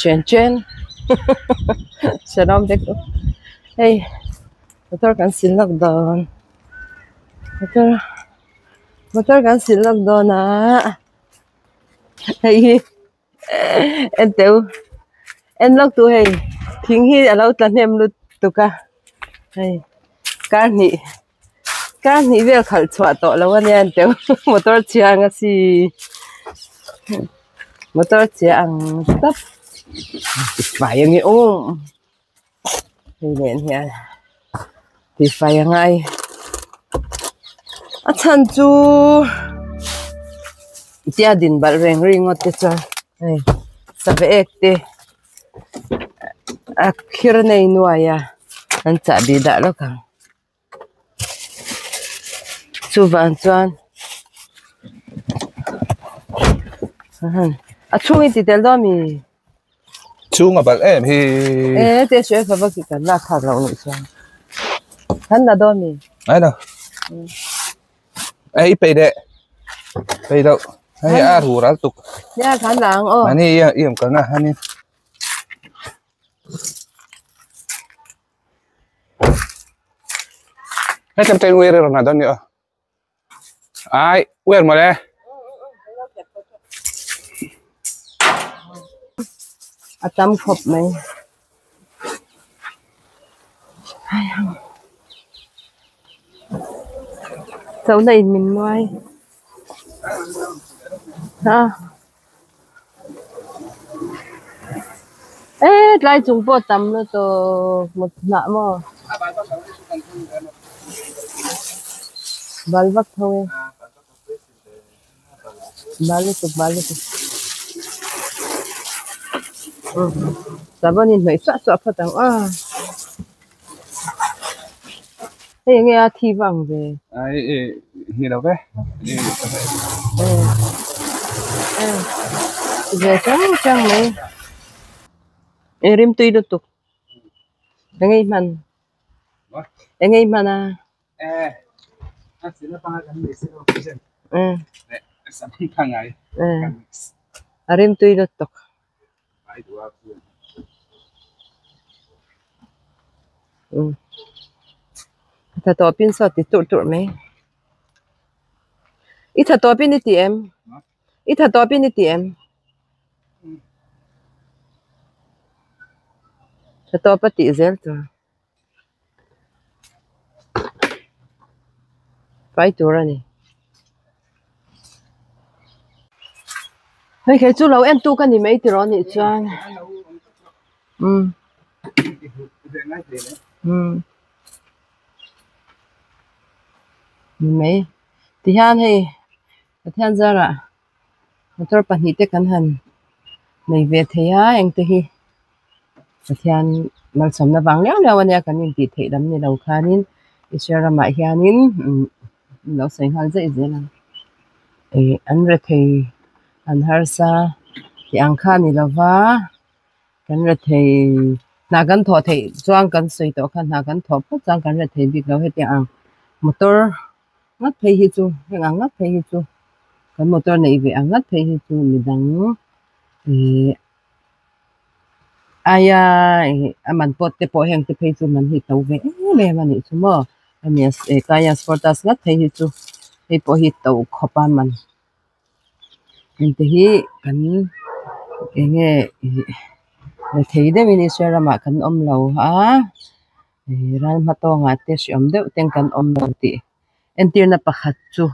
chen Shalom dek hey motor kan silak don motor kan silak don na hey en teu en lok tu hey thing hi alo tlan hem lut tu ka hey kan ni vel khal chwa to lawan en teu motor chiang asi motor chiang tap phải yang ni hey len hian thì phải ngay à chân chú gia đình bạn rèn riêng ngót thế cho này sao vậy thế à khi này nuôi à anh trả đi đã lo cả chú vàng chuan à chú đi tới đó mi chú mà bạn em thì thế sẽ phải cái cái lá thảo lâu nữa chuan hắn là đó mi ấy đâu ấy bây đâu hay à thủ ra tục nha hắn làng ô mà ni yểm cả ngà hắn ni hay chăm tay quê rồi ngà đó nữa ai quê mà đây à tâm khop mày sau này mình nuôi ha ê lại chúng bộ tắm nó to một nạ mà bal vắt thôi bal tục sabon nhìn mấy xóa phát tao à thế nghe thi vàng về ai như đâu vậy về trắng mấy rim tuy được tục ngay man à xin lỗi bạn mình sẽ thằng này rim tuy được tục thật to pin sao thì tụt mấy ít thật to pin thì em ít thật to pin thì em thật to bắt tị zel rồi phải tụt ra này cái chú lâu em tu cái gì mấy thì rồi này cho mấy thì han hay thiên ra ra motor pan hite kan han nei ve theya eng te hi thiên mal som na wang leo ania kan in ti thei dam ni lo khanin isera ma hianin lo sei hal zai zena an re thei an har sa ti ang kha ni lova kan re thei na kan tho thei chuang kan sei to khan na kan tho pu chang kan re thei bi lo he ti ang motor ngắt thấy hi chu heng ngắt thấy hi chu cái motor này về ngắt thấy hi chu mi dang aya aman pot te po heng te phei chu man hi to ve le man ni chu mo ami kaya sportas ngắt thấy hi chu he po hi to khopa man en te hi kan nge le thei de minister ma kan om lo ha ran ma to nga te siom de teng kan om lo ti entir na pakhat chu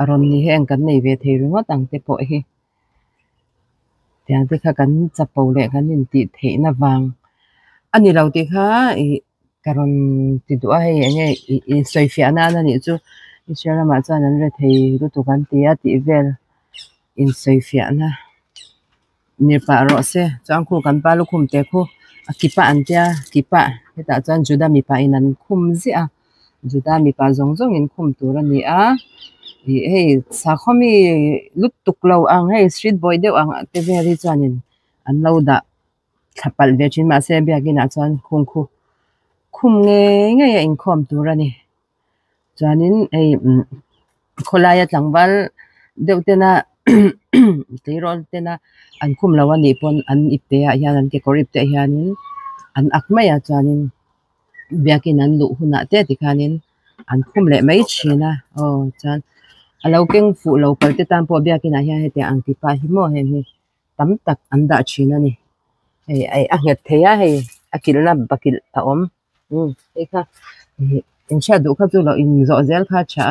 aron ni heng kan nei ve thei ringa tang te po hi tiang te kha kan chapo le kan in ti thei na wang ani lo ti kha karon ti du a hei nge soifia na na ni chu isera ma chan an re thei ru tu kan ti a ti vel in soifia na ni pa ro se chang khu kan pa lu khum te khu akipa an tia kipa ta chan juda mi pa in an khum zia juda mi pa zong in khum tur ani a hey sa khomi lut tuk lo ang hey street boy deuh ang te very chanin an lo da thapal ve chin ma se bia gina chan khum nge in khom tur ani chanin ei kholaya tlangwal deuh te na tirol tena an khum lawa ni pon an ipte a hian an ke korip te hianin an akmaya chuanin biakin an lu huna te tikhanin an khum le mai china chan alo keng fu lo kal te tam po biakin a hian hete ang ti pa hi mo he hi tam tak an da china ni ai a nget theya hei akil na bakil a om eka in sha du kha chu lo in zo zel kha cha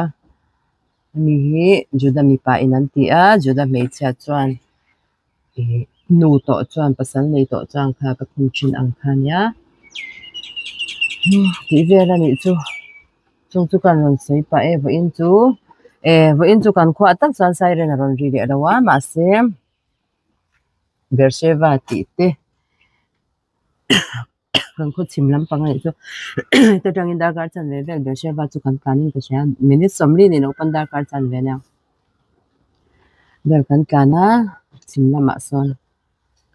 mi hi juda mi pa in an ti a juda mei cha chuan nu to chuan pasan nei to chuan kha ka khum chin ang khan ya ti vela ni chu chung chu kan ron sei pa vo in chu kan khwa tak chuan sai ren ron ri le rawa ma se bersheva ti te kan khu chim lam pang ni chu te tang in da kar chan ve vel bersheva chu kan kanin ka sha minute somli ni no pan da kar chan ve na bel kan kana chim lama son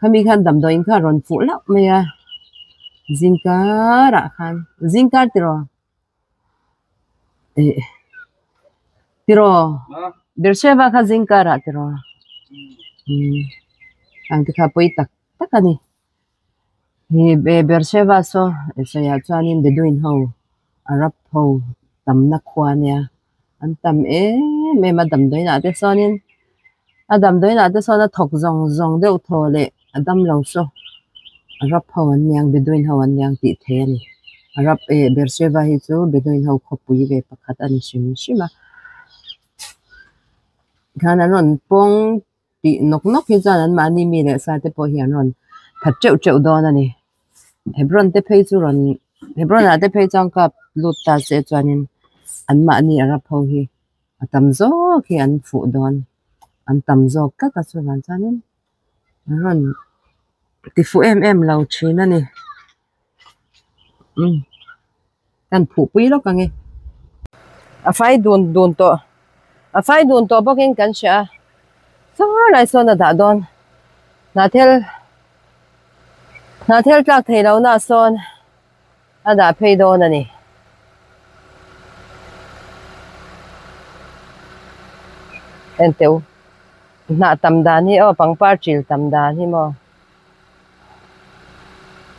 khami khan dam do in kha ron fu la me ya zinkara khan zinkar tiro tiro bersheva kha zinkara tiro ang ti kha poi tak takani hi bersheva so so ya chuanin beduin ho arab ho tam na khua nia an tam me ma dam doina te sonin adam doina te sona thok zong zong deuh thole adam lo so arab ho an nyang beduin ho an nyang ti the ni arab bersheva hi chu beduin ho khopui ve pakhat ani shima khana ron pong ti nok nok hi chan an mani mi le sa te po hian ron phat cheu don ani hebron te phei chu ron hebron a te phei chang kap lut ta se chuanin an ma ni arab ho hi atam zo khi an fu don an tam zo ka chu ran chanin ron ti fu em lo china ni kan phu pui lo ka nge a fai dun to bokin kan sha so lai so na da don na thel tlak thei lo na son ada phei don ani enteu na tam da ni pangpar chil tam da ni mo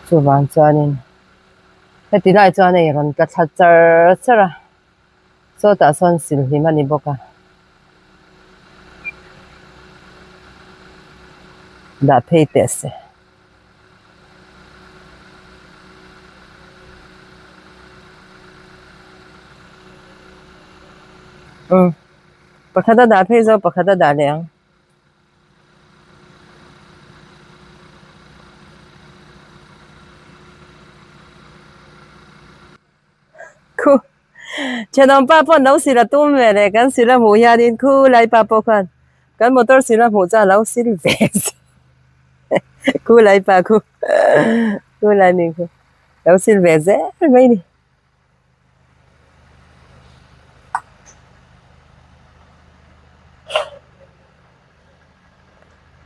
chu wan chanin heti lai chuan ei ron ka chara so ta son sil hi mani boka da phei te se pakhata da phei zo pakhata da leng khu chedom pa pon lo sila tum ve le kan sila mu ya din khu lai pa po khan kan motor sila mu cha lo sil ve khu lai pa khu lai min khu lo sil ve ze mai ni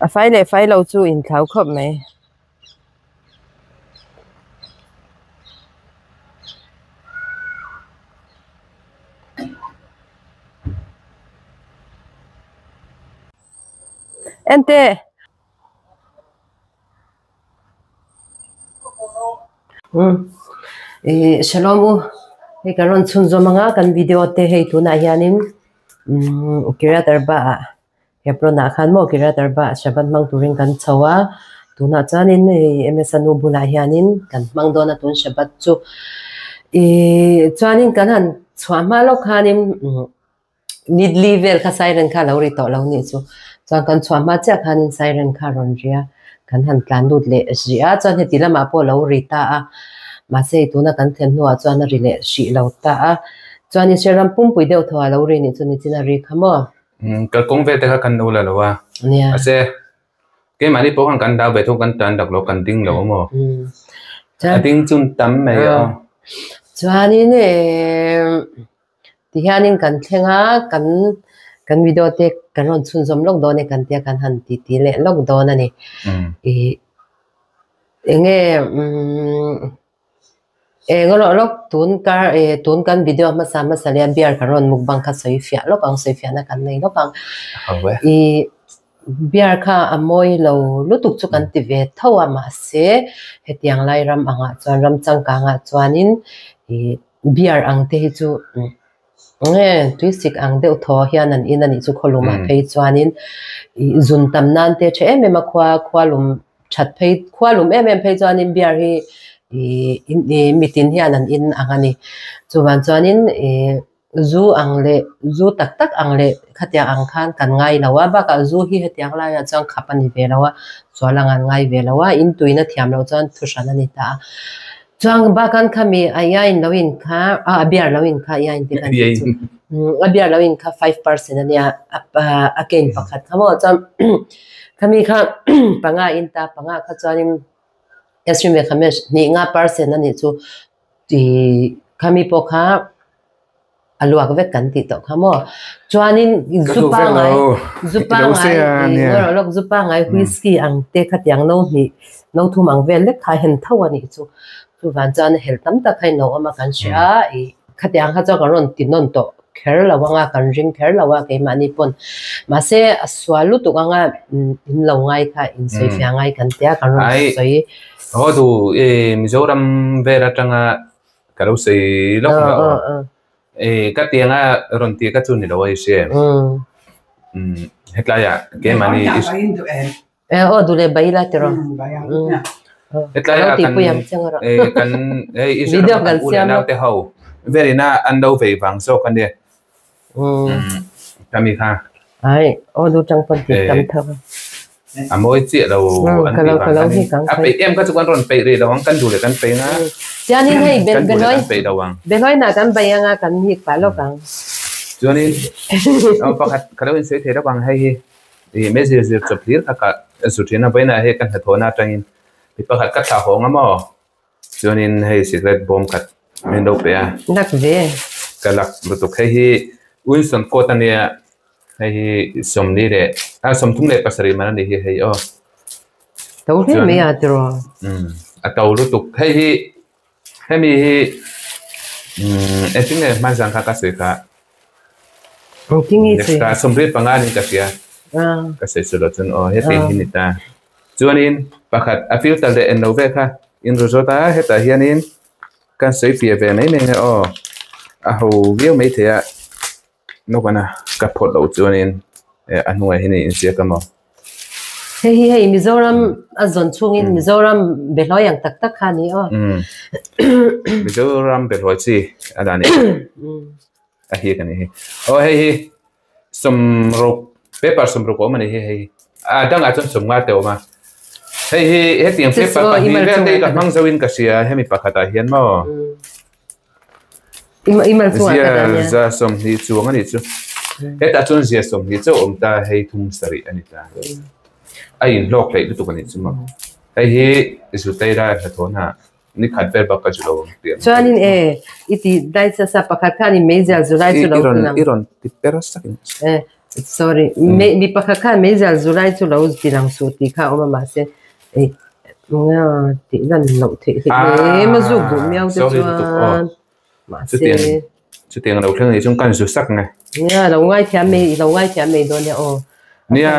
a fai lo chu in khau khop mai ente shalomu he karon chun zo manga kan video te hei tu na hianin Kiriat Arba hebron na khan mo Kiriat Arba Shabath hmangturin kan chawa tuna chanin MSN bula hianin kan hmangdona tun Shabath chu chuanin kan han chhuama lo khanin nidli vel kha siren kha lo ri to lo ni chu chuan kan chhuama cha khanin siren kha ron ria kan han tlan lut le ria chuan heti lama po lo ri ta a ma se tuna kan then nuwa chuan a ri le hri lo ta a chuan ni seram pum pui deuh thaw lo ri ni chu ni china ri khamo ka kong ve te kha kan no la lo wa ase ke mani po kan da be thong kan tan dak lo kan ding lo mo a ding chun tam me chuan ni ne ti hianin kan thlenga kan video te kan ron chun zom lok don ne kan tia kan han ti le lok don ani enge ngolo lok tun kan video ma sa le biar karon mukbang kha soi fia lok ang soi fia na kan nei lok ang biar kha amoi lo lutuk chu kan ti ve thowa ma se hetiang lai ram anga chuan ram changka nga chuanin biar ang te hi chu nge tuisik ang deuh thaw hian an in ani chu kholuma phei chuanin zun tam nan te the em em a khwalum that phei khwalum em phei chuanin biar hi mitin hian an in angani chuan chuanin zu angle zu tak angle khatia ang khan kan ngai lawa ba ka zu hi hetiang la ya chang khapani ve lawa chwalangan ngai ve lawa in tuina thiam lo chuan thushan ani ta chuang ba kan khami aya in lawin kha a biar lawin kha ya in te kan chu a biar lawin kha 5% ania again pakhat khamo cham khami kha panga in ta panga kha chuanin esrim ve khamesh ni nga % ani chu ti khami po kha aluak vek kan ti to khamo chuanin zupa ngai lok zupa ngai whisky ang te khatyang no ni no thum ang vel lek kha hen thawani chu van chan hel tam ta khai no ama kan sha khatyang kha cha karon tinon to kher lawanga kan ring kher lawa ke mani pon ma se aswalu tu anga in lo ngai kha in soi fya ngai kan tia karon soi ho tu mizoram vera tanga kalo sei lok các tiếng ron tiếng các chun ni đâu ấy xem hết lại à cái mà ni du le bai la tero hết lại à kan video kan xem nào te hậu về na ăn đâu về vàng số kan đi kami ha ai du trang phân ti tam thơ mỗi chuyện đâu ăn thì vàng em các chú ron pe rồi đâu kan du le kan pe nga cho nên hay bên nói là kan bay nga kan hik pa lo kang cho nên pakat kalau in se thế đó bằng hay thì mấy giờ chụp clear cả sự chuyện là bây giờ hay kan thật thona trangin thì pakat cắt thảo hong amo cho nên hay secret bomb cắt mình đâu pe nắc về cái lắc lúc hay Wilson Cotania hay som ni de som thung le pasari mana ni hay tàu thế mấy à rồi tàu lúc hay mi em tính là mang sang các sự cả cả som rít bằng anh cái gì cái sự sửa chữa hết tiền hình ta cho nên pakat afil tal de nove ka in rojota hết ta hianin kan soi pia về mấy mình hầu viêu mấy thế nó còn cặp phốt đầu cho nên anh nuôi hình in xia cái mỏ hey Mizoram azon chungin Mizoram beloi yang tak khani Mizoram beloi chi adani hi kan hi hey somrok paper somrok ko mani hey dang achon somnga teo ma hey tiếng paper pa hi ve ka mang zawin ka sia hemi pakhata hian mo imal chuan ka za som hi chuang ani chu heta chun zia som hi chu omta hey thum sari ani ta ai lok lại được tụi mình chứ mà cái gì sự tay ra là thôi na ni khát về bạc cái chỗ cho nên iti dai sa pakakani mezal zulai chu lo iron tiperas sorry mi pakaka mezal zulai chu lo bilang su ti kha oma ma se nga ti lan lo the ma zu bu miao de chuan ma se chu tiền đầu thang này chúng cần sự sắc này nha lo ngai thiam me do ne nia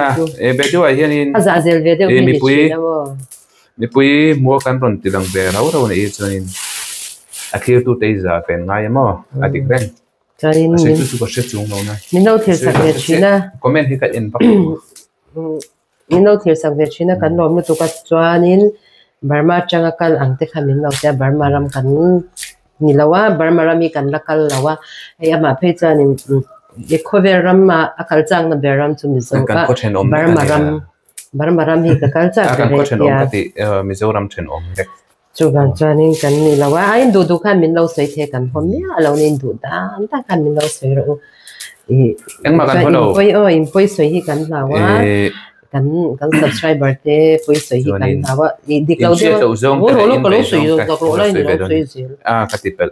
bây giờ ai hiền azazel ve de mi pui mua kan ron ti lang ve rau nei cho nên akhir tu te za pen ngai mo atik ren cho nên mình tu ko shet chung lo na mình đâu thiệt sắc ve china comment hi ka en pak mình đâu thiệt sắc ve china kan lo mi tu ka cho nên Burma changa kal ang te khamin lo cha Burma ram kan ni lawa Burma ram mi kan lakal lawa ai ama phe cha ni ye khoveram akal chang na beram chu mizo ka Burma ram hi ka kalcha kan chen om ti Mizoram chen om dek chu gan chanin kan ni lawa ai du khan min lo sei the kan hom ya lo nin du da ta kan min lo sei ro em mà kan follow in poi sei hi kan lawa kan subscriber te poi sei hi kan lawa dik lo de lo lo sei yo ka lo lai sei katipel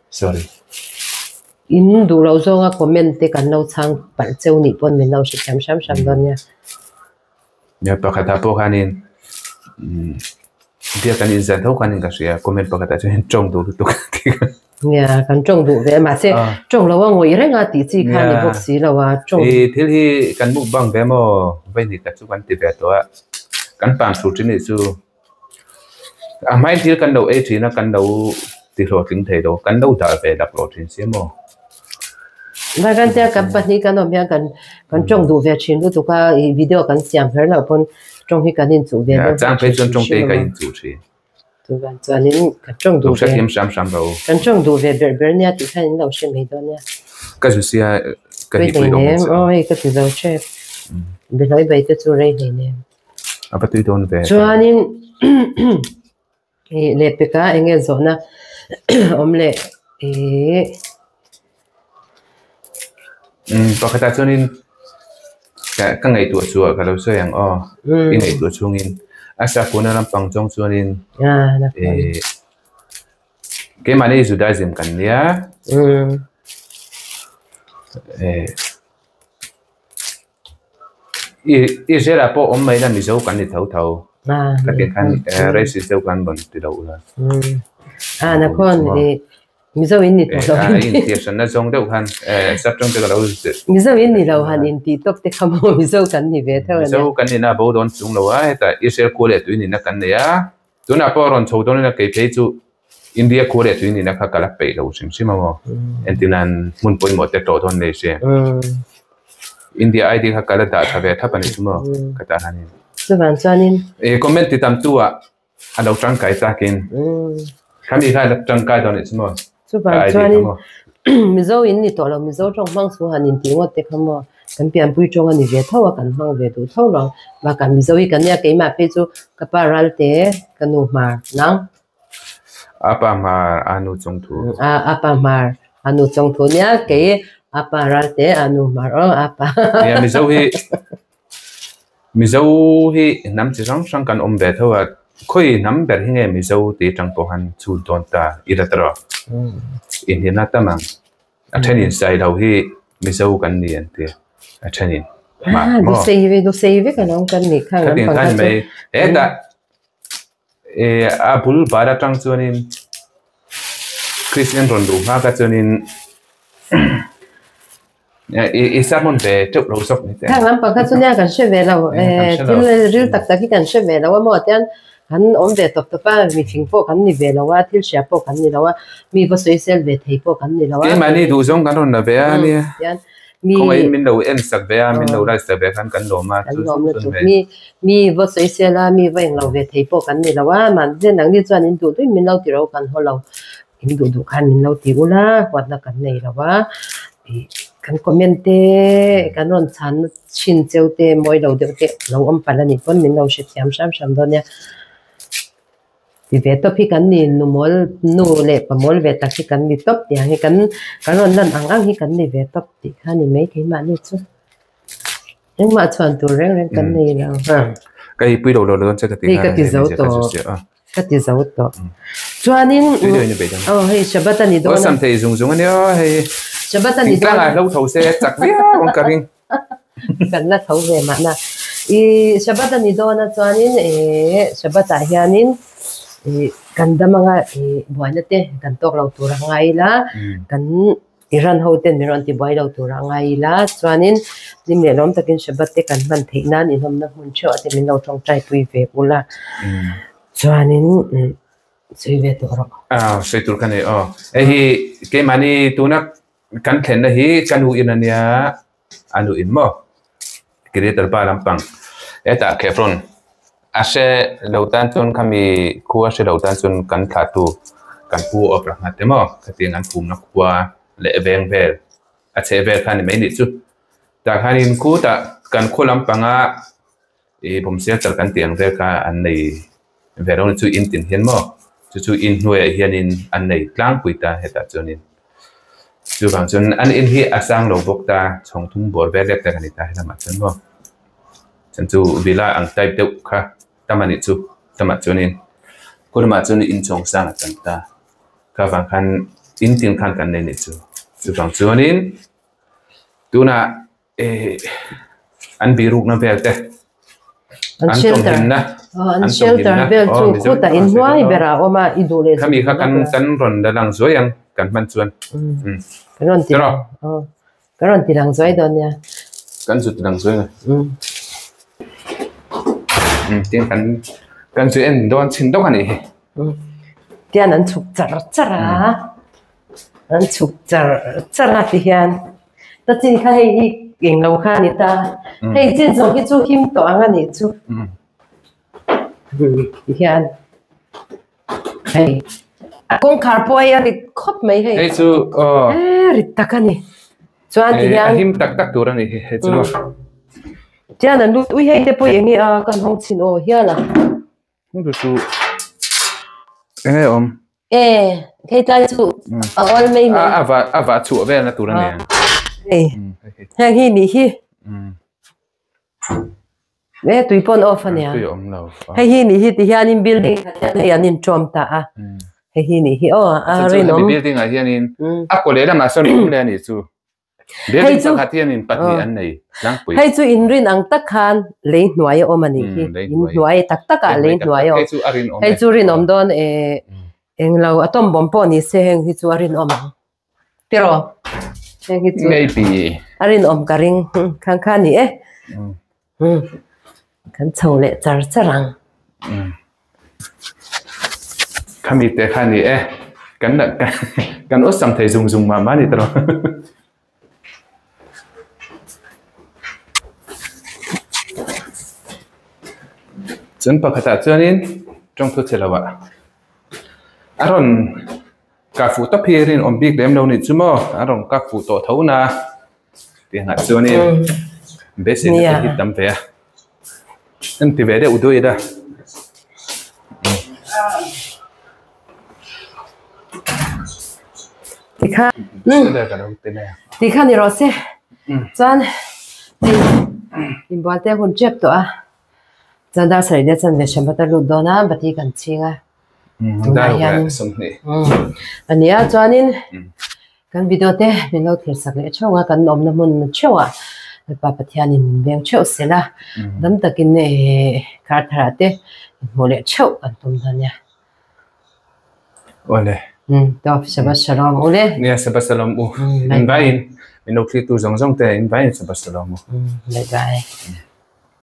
sorry in du lo zonga comment te kan lo chang par cheu ni pon min lo shi sam don nya ya pakata po kanin dia kan izan tho kanin ka sia comment pakata chen chong du tu yeah kan trong du ve ma se trong lo ngoi renga ti chi khan ni box si lo wa trong thil hi kan mu bang ve mo vai ni ta chu kan ti ve to kan pam su tin ni chu mai thil kan do e chi na kan do ti ro ting the do kan do da ve da pro tin se mo và kan tia kan pa ni kan om ya kan trong du ve chin lu tu ka video kan siam her la pon trong hi kan in chu ve do chang pe trong te ka in chu chi tu van chanin kan trong du ve sam ro kan trong du ve ber nia ti khan lo she me do nia ka ju sia ka hi pui do mo oi ka tu zo che be loi be te chu re ne apa tu don ve chanin le pe ka enge zona omle pakata chuanin ka ngai tu chu ka lo so yang i ngai tu chungin asa kuna lampang chong chuanin ke mani Judaism kan nia i jera po om mai na mi zo kan ni thau thau ka ke khan racist zo kan bon ti lo la na kon mi zo in ni to lo in ti san na zong deuh han sap chong te ka lo mi zo in ni lo han in ti top te khamo mi zo kan ni ve thau zo kan ni na bo don chung lo a ta Israel ko le tu ni na kan ne ya tu na po ron chho don na ke pe chu India ko le tu ni na kha kala pe lo sim sim mo entinan mun poi mo te to don ne se India ID kha kala da tha ve tha pani mo ka ta han ni chu van chanin comment ti tam tu a alo tang kai ta kin kami kha la tang kai don ni mo chu van chanin mi zo in ni to lo mi zo trong mang su han in ti ngot te khamo kan pian pui chong ani ve thawa kan mang ve tu thaw lo ba kan mi zo hi kan ya ke ma pe chu ka paral te kanu ma nang apa mar anu chong thu apa mar anu chong thu nya ke apa ral te anu mar apa ya mi zo hi nam chi sang kan om ve thawa khoi nam ber hi nge mi zo ti tang po han chu don ta ira tro in hi na tamang athenin sai lo hi mi zo kan ni an te athenin ma do sei ve kan ong kan ni khang kan kan me da abul bara tang chuanin Christian ron du ha ka chuanin isarmon ve tuk lo sok ni te ha lam pa ka chunya kan she ve lo til ril tak tak kan she ve lo mo tian kan om ve top pa mi thing po kan ni ve lo wa til sha po kan ni lo wa mi bo soi sel ve thei po kan ni lo wa ke mani du zong kan ron na ve ni tian ko ai min lo en sak ve min lo rai sak ve kan lo ma chu mi bo soi sel la mi ve lo ve thei po kan ni lo wa man je nang ni chuan in du tu min lo ti ro kan ho lo in du kan min lo ti ula wat na kan nei lo wa kan comment te kan ron chan chin cheu te moi lo de te lo om palani pon min lo she thiam sam do nya ti ve to phi kan ni nu mol nu le pa mol ve ta ki kan ni top ti hi kan ron nan ang hi kan ni ve top ti kha ni mai ke ma ni chu eng ma chuan tu reng kan nei lo ha kai pui lo lo che ka ti ka ti zo to chuanin hei Shabath ni do na sam thei zung ani hei Shabath ni do na lo tho se chak via ong ka ring kan la tho ve ma na Shabath ni do na chuanin Shabath a hianin kan damanga buaina te kan tok lo tur ngai la kan iran ho ten miron ti boy lo tur ngai la chuanin nim le lom takin Shabath te kan man theina ni hom na mun cho te min lo thong trai pui ve ula chuanin sei ve to ro sei tur kan hi ke mani tunak kan thlen na hi kanu in ania anu in mo Kiriat Arba lampang eta khefron ase lautan chun kami khua se lautan chun kan thatu kan pu op ra ngate mo kating an phum na khua le veng vel a che vel khan mai ni chu ta khanin khu ta kan kholam panga bom se chal kan tiang vel ka an nei veron chu in tin hian mo chu in hnuai hianin an nei tlang puita heta chunin chu bang chun an in hi asang lo bok ta chong thum bor ve lek ta kan ta hela ma chun mo chan chu vila ang type deuh kha tamani chu tama chunin kurma chun in chong sang chan ta ka wang khan in tin khan kan nei ni chu bang chunin tuna an biruk na velte an shelter an shelter bel chu khuta in huai bera oma idule kami kha kan ron da lang zoyang kan man chuan ron ti karon ti lang zoi don ya kan zu lang zoi tiếng kan zu en don chin dok ani tian an chuk chara an chuk chara ti hian ta chin kha hei eng lo kha ni ta hei chin zo ki chu him to anga ni chu ti hian hei kong khar poi a rit khop mai hei chu rit takani chuan ti hian him tak tur ani he chu tian an lut ui hei te poi engi a kan hong chin o hian la du chu enge om hei tai chu ol mai mai ava chu ve na tur ani hang hi ni hi tui pon off ania hei hi ni hi ti hian in building hei an in trom ta a hei hi ni hi rinom building a hian in a ko le ma so ni le ani chu building chu kha hian in patni an nei lang pui hei chu in rin ang tak khan le hnuai o mani hi in hnuai tak tak a le hnuai o hei chu rinom don englo atom bom po ni se heng hi chu arin om pero maybe arin om karing khang khan ni kan chho le charang kami te khan ni kan os sam thei zung ma ni tro chun pakhata chuanin trong thu chelawa aron ka fu to phirin om bik lem lo ni chumo aron ka fu to thona ti nga chuanin besi ni hi tam ve an ti ve de udoi da ti kha ni ro se chan in balte hun chep to a chan da sai de chan le Shabath lu dona bati kan chinga da ya somni ania chuanin kan video te min lo thir sak le chonga kan nom na mun chewa pa pathian in beng cheu sela dam takin kar thara te mole cheu kan tum dania ole to Shabath shalom ole ne Shabath shalom in vain min lo tu zong te in vain Shabath shalom bye bye